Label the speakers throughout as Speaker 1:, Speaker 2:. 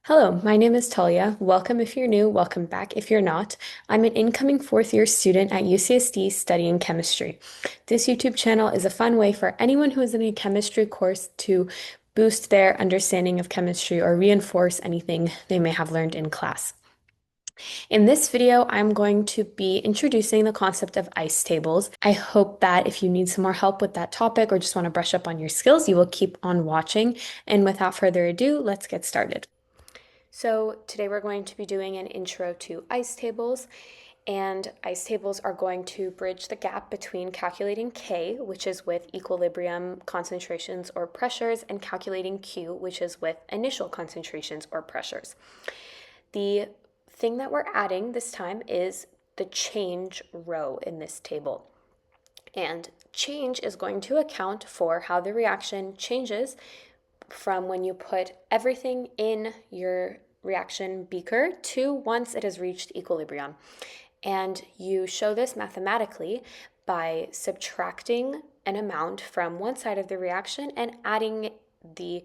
Speaker 1: Hello, my name is Talia. Welcome if you're new, welcome back if you're not. I'm an incoming fourth year student at UCSD studying chemistry. This YouTube channel is a fun way for anyone who is in a chemistry course to boost their understanding of chemistry or reinforce anything they may have learned in class. In this video, I'm going to be introducing the concept of ice tables. I hope that if you need some more help with that topic or just want to brush up on your skills, you will keep on watching. And without further ado, let's get started. So today we're going to be doing an intro to ice tables, and ice tables are going to bridge the gap between calculating K, which is with equilibrium concentrations or pressures, and calculating Q, which is with initial concentrations or pressures. The thing that we're adding this time is the change row in this table. And change is going to account for how the reaction changes from when you put everything in your reaction beaker to once it has reached equilibrium. And you show this mathematically by subtracting an amount from one side of the reaction and adding the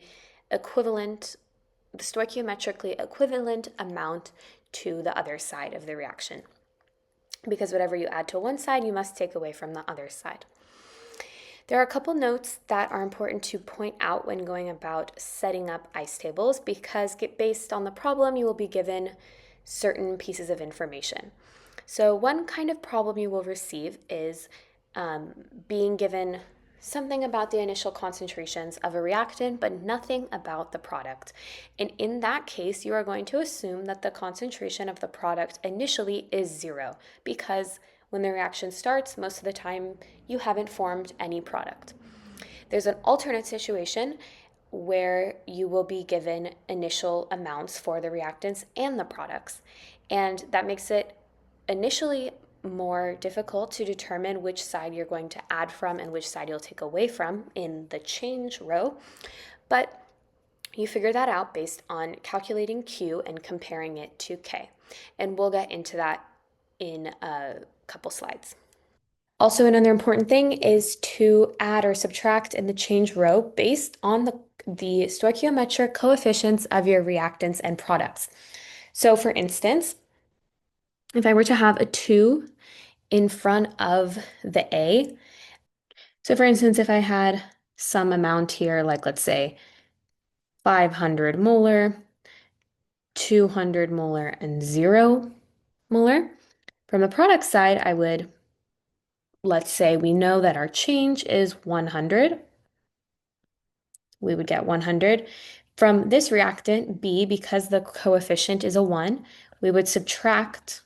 Speaker 1: stoichiometrically equivalent amount to the other side of the reaction. Because whatever you add to one side, you must take away from the other side. There are a couple notes that are important to point out when going about setting up ice tables because based on the problem, you will be given certain pieces of information. So one kind of problem you will receive is being given something about the initial concentrations of a reactant, but nothing about the product. And in that case, you are going to assume that the concentration of the product initially is zero because when the reaction starts, most of the time you haven't formed any product. There's an alternate situation where you will be given initial amounts for the reactants and the products. And that makes it initially more difficult to determine which side you're going to add from and which side you'll take away from in the change row. But you figure that out based on calculating Q and comparing it to K. And we'll get into that in a couple slides. Also, another important thing is to add or subtract in the change row based on the stoichiometric coefficients of your reactants and products. So for instance, if I were to have a 2 in front of the A, so for instance, if I had some amount here, like let's say 500 molar, 200 molar, and 0 molar, from the product side, I would, let's say we know that our change is 100. We would get 100. From this reactant, B, because the coefficient is a 1, we would subtract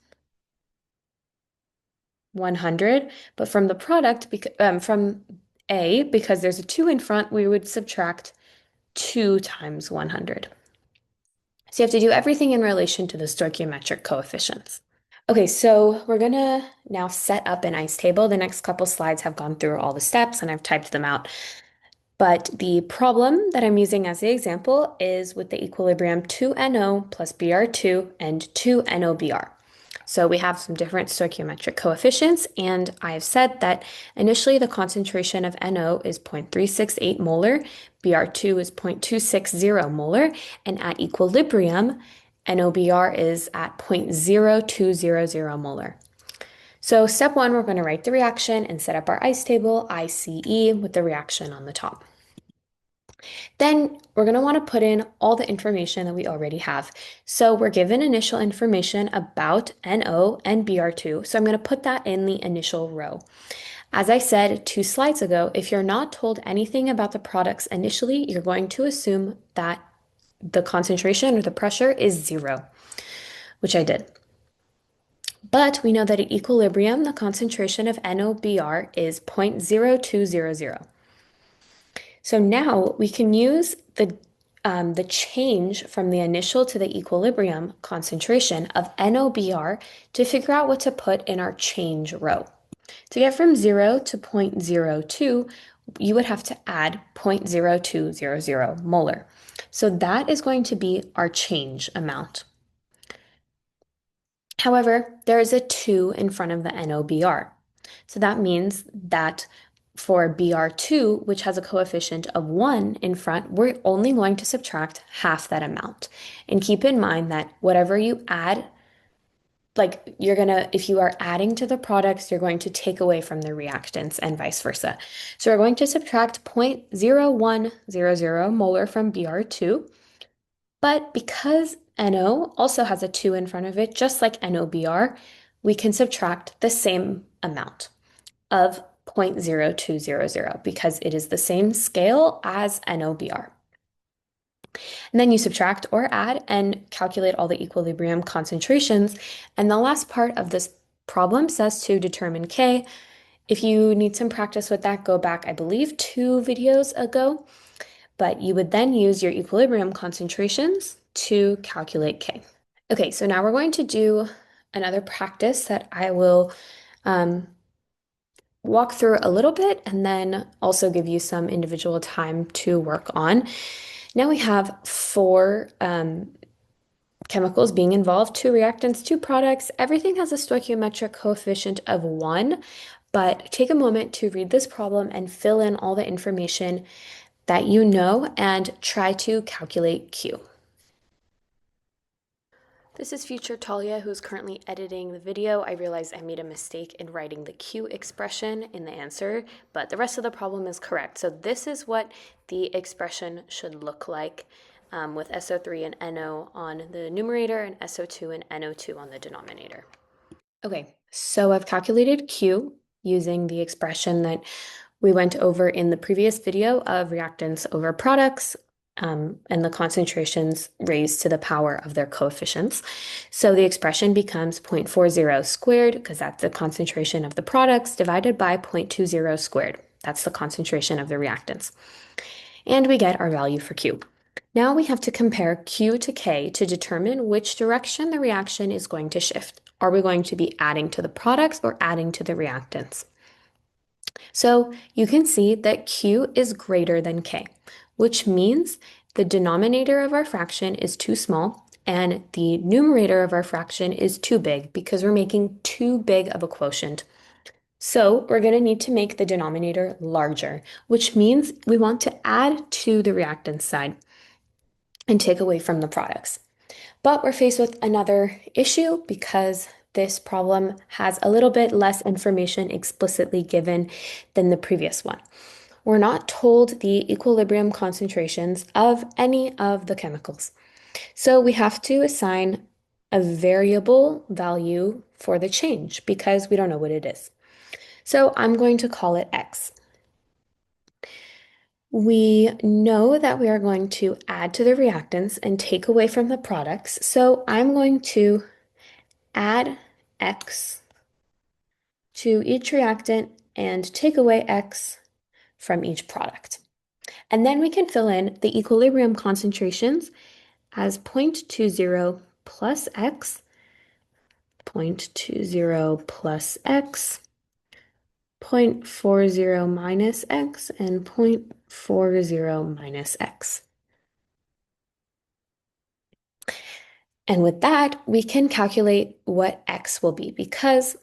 Speaker 1: 100. But from the product, from A, because there's a 2 in front, we would subtract 2 times 100. So you have to do everything in relation to the stoichiometric coefficients. Okay, so we're gonna now set up an ice table. The next couple slides have gone through all the steps and I've typed them out. But the problem that I'm using as the example is with the equilibrium 2NO plus Br2 and 2NOBr. So we have some different stoichiometric coefficients, and I've said that initially the concentration of NO is 0.368 molar, Br2 is 0.260 molar, and at equilibrium, NOBr is at 0.0200 molar. So step one, we're going to write the reaction and set up our ice table, ICE, with the reaction on the top. Then we're going to want to put in all the information that we already have. So we're given initial information about NO and Br2, so I'm going to put that in the initial row. As I said 2 slides ago, if you're not told anything about the products initially, you're going to assume that the concentration or the pressure is 0, which I did. But we know that at equilibrium, the concentration of NOBr is 0.0200. So now we can use the change from the initial to the equilibrium concentration of NOBr to figure out what to put in our change row. To get from 0 to 0.02, you would have to add 0.0200 molar. So that is going to be our change amount. However, there is a 2 in front of the NOBr. So that means that for BR2, which has a coefficient of 1 in front, we're only going to subtract half that amount. And keep in mind that whatever you add, like if you are adding to the products, you're going to take away from the reactants and vice versa. So we're going to subtract 0.0100 molar from BR2, but because NO also has a 2 in front of it, just like NOBR, we can subtract the same amount of 0.0200 because it is the same scale as NOBR. And then you subtract or add and calculate all the equilibrium concentrations. And the last part of this problem says to determine K. If you need some practice with that, go back, I believe, 2 videos ago. But you would then use your equilibrium concentrations to calculate K. Okay, so now we're going to do another practice that I will walk through a little bit and then also give you some individual time to work on. Now we have 4 chemicals being involved, 2 reactants, 2 products. Everything has a stoichiometric coefficient of 1, but take a moment to read this problem and fill in all the information that you know and try to calculate Q. This is future Talia, who's currently editing the video. I realized I made a mistake in writing the Q expression in the answer, but the rest of the problem is correct. So this is what the expression should look like with SO3 and NO on the numerator and SO2 and NO2 on the denominator. Okay, so I've calculated Q using the expression that we went over in the previous video of reactants over products, and the concentrations raised to the power of their coefficients. So the expression becomes 0.40 squared, because that's the concentration of the products, divided by 0.20 squared. That's the concentration of the reactants. And we get our value for Q. Now we have to compare Q to K to determine which direction the reaction is going to shift. Are we going to be adding to the products or adding to the reactants? So you can see that Q is greater than K, which means the denominator of our fraction is too small and the numerator of our fraction is too big because we're making too big of a quotient. So we're going to need to make the denominator larger, which means we want to add to the reactant side and take away from the products. But we're faced with another issue because this problem has a little bit less information explicitly given than the previous one. We're not told the equilibrium concentrations of any of the chemicals. So we have to assign a variable value for the change because we don't know what it is. So I'm going to call it X. We know that we are going to add to the reactants and take away from the products. So I'm going to add X to each reactant and take away X from each product. And then we can fill in the equilibrium concentrations as 0.20 plus X, 0.20 plus X, 0.40 minus X, and 0.40 minus X. And with that, we can calculate what X will be because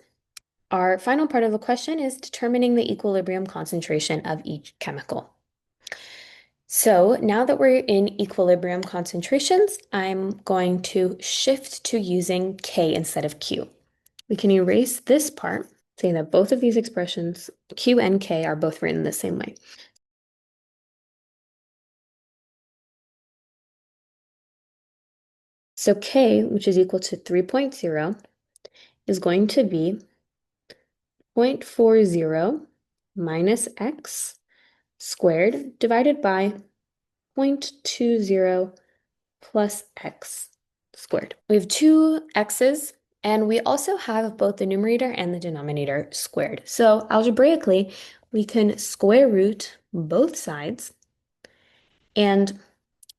Speaker 1: our final part of the question is determining the equilibrium concentration of each chemical. So now that we're in equilibrium concentrations, I'm going to shift to using K instead of Q. We can erase this part, saying that both of these expressions, Q and K, are both written the same way. So K, which is equal to 3.0, is going to be 0.40 minus X squared divided by 0.20 plus X squared. We have 2 X's, and we also have both the numerator and the denominator squared. So algebraically, we can square root both sides, and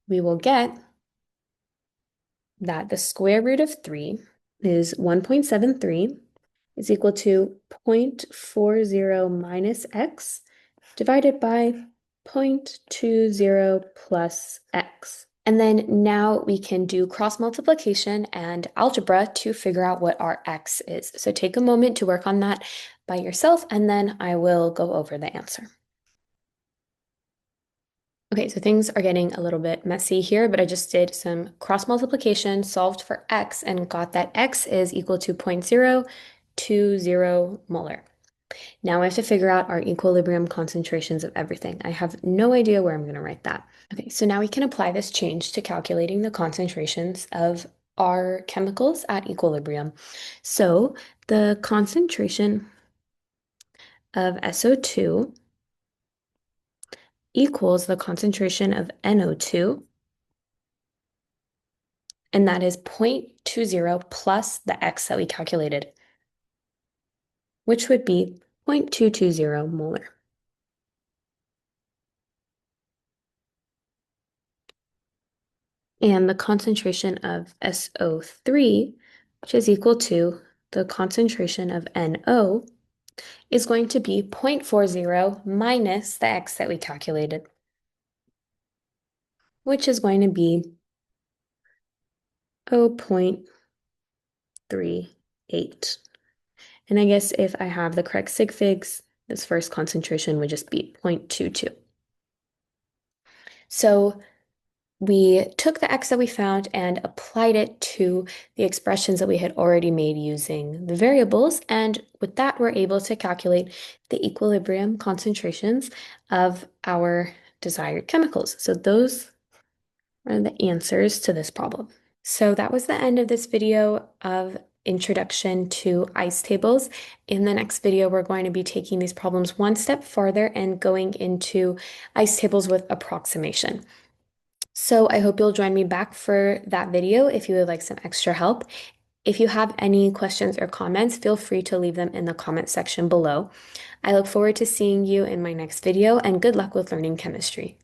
Speaker 1: we will get that the square root of 3 is 1.73 is equal to 0.40 minus X divided by 0.20 plus X And then now we can do cross multiplication and algebra to figure out what our x is. So take a moment to work on that by yourself, and then I will go over the answer. Okay, so things are getting a little bit messy here, but I just did some cross multiplication, solved for x, and got that x is equal to 0.020 molar. Now I have to figure out our equilibrium concentrations of everything. I have no idea where I'm going to write that. Okay, so now we can apply this change to calculating the concentrations of our chemicals at equilibrium. So the concentration of SO2 equals the concentration of NO2, and that is 0.20 plus the X that we calculated, which would be 0.220 molar. And the concentration of SO3, which is equal to the concentration of NO, is going to be 0.40 minus the X that we calculated, which is going to be 0.38. And I guess if I have the correct sig figs, this first concentration would just be 0.22. So we took the x that we found and applied it to the expressions that we had already made using the variables. And with that, we're able to calculate the equilibrium concentrations of our desired chemicals. So those are the answers to this problem. So that was the end of this video of introduction to ice tables. In the next video, we're going to be taking these problems one step farther and going into ice tables with approximation. So I hope you'll join me back for that video if you would like some extra help. If you have any questions or comments, feel free to leave them in the comment section below. I look forward to seeing you in my next video, and good luck with learning chemistry.